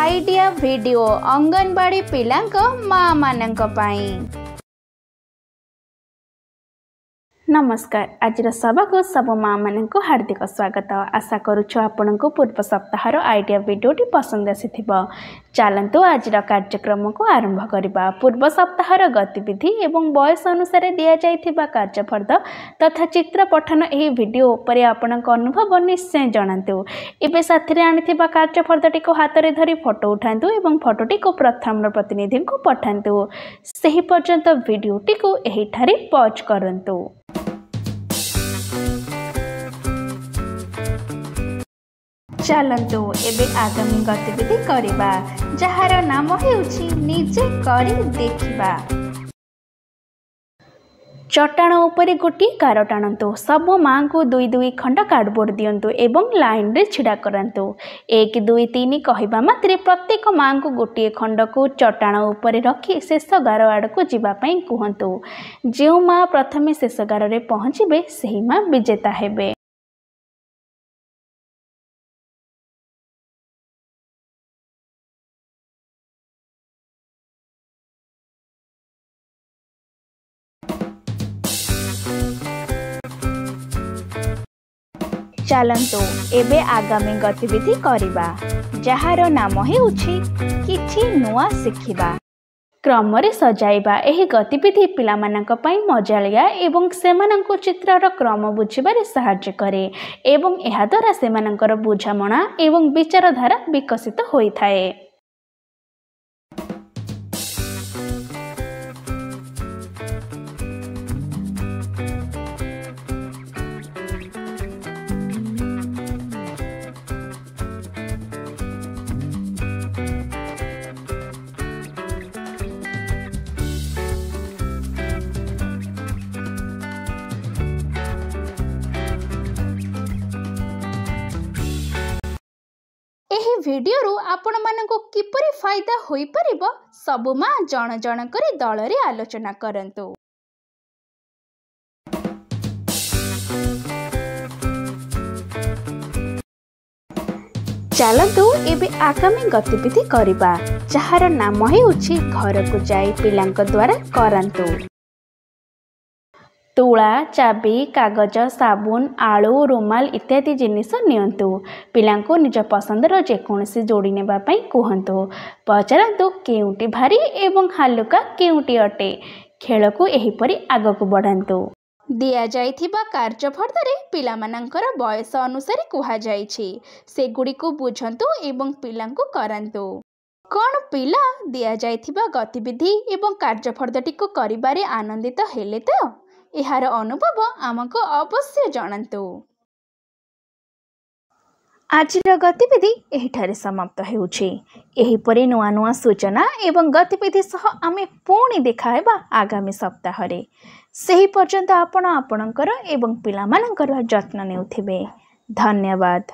Idea video anganwadi पिलांक माँ मानंक पाई। नमस्कार। आज सभा को सब माँ मान को हार्दिक स्वागत। आशा करुछु आपण को पूर्व सप्ताह आइडिया वीडियोटी पसंद आसी। चलतु आज कार्यक्रम को आरंभ करवा। पूर्व सप्ताह गतिविधि एवं बयस अनुसार दि जाइथिबा कार्यफर्द तथा चित्र पठन यह वीडियो पर आपण अनुभव निश्चय जनातु। एवं साथी आनिथिबा कार्यफर्दटी को हाथ में धरी फोटो उठातु एवं फोटोटी को प्रथम प्रतिनिधि को पठातु। सही पर्यंत वीडियोटी को एहिठारे पॉज करंतु। चलतु एबे आगामी गतिविधि करिबा जहार नाम हेउछि निजे करी देखिबा। चट्टाण उपरे गोटी कार टाणतु। सब माँ को दुई दुई खंड कार्डबोर्ड दियंतु एवं लाइन रे छिड़ा करंतु। 1 2 3 कहवा मात्रे प्रत्येक माँ को गोटे खंड को चट्टाण उपरे रखी शेष गार आड़ को जीवा पई कहंतु। जो माँ प्रथमे शेष गार रे पहुँचबे सही माँ विजेता हेबे। चलतु एबे आगामी गतिविधि करिबा जहार नाम हेउछि किछि नुआ सिखिबा। क्रम रे सजाइबा। एही गतिविधि पिला मानक पई मजालिया एवं सेमानंको चित्रर क्रम बुझिबारे सहाय्य करे एवं एहा द्वारा सेमानंकर बुझामणा एवं विचारधारा विकसित होइथाए। एही वीडियो रु आपण मानको किपरि फायदा होई परिबो सब माँ जण जण करी दल रे आलोचना करंतु। चलतु एबे आगामी गतिविधि करिबा जहार नाम हेउछि घर को जाई पिलांक द्वारा करंतु। तुला चाबी कागज साबुन आलू रुमाल इत्यादि जिनिस नियंतु। पिलांको निज पसंदर जेकोसी जोड़ी नेबा पई कहंतु। पचारंतु केउटी भारी एवं हालुका केउटी अटे। खेल को एहीपरि आगक बढ़ांतु। दिया जाइथिबा कार्यफर्दरे पिलामानंकर बयस अनुसार कुहा जाइछि सेगुडी को बुझंतु एवं पिलांको करंतु। कौन पिला दिया जाइथिबा गतिविधि एवं कार्यफर्दटी को करिबारे आनंदित हेले तो एहार अनुभव आमको अवश्य जनातु। आज गतिविधि एहिठारे समाप्त हेउछि। एहिपरि नुआ नुआ सूचना एवं गतिविधि सह आमे पुणी देखाहेबा आगामी सप्ताह रे। सही पर्यंत आपण आपणकर एवं पिलामानकर जत्न नेउथिबे। धन्यवाद।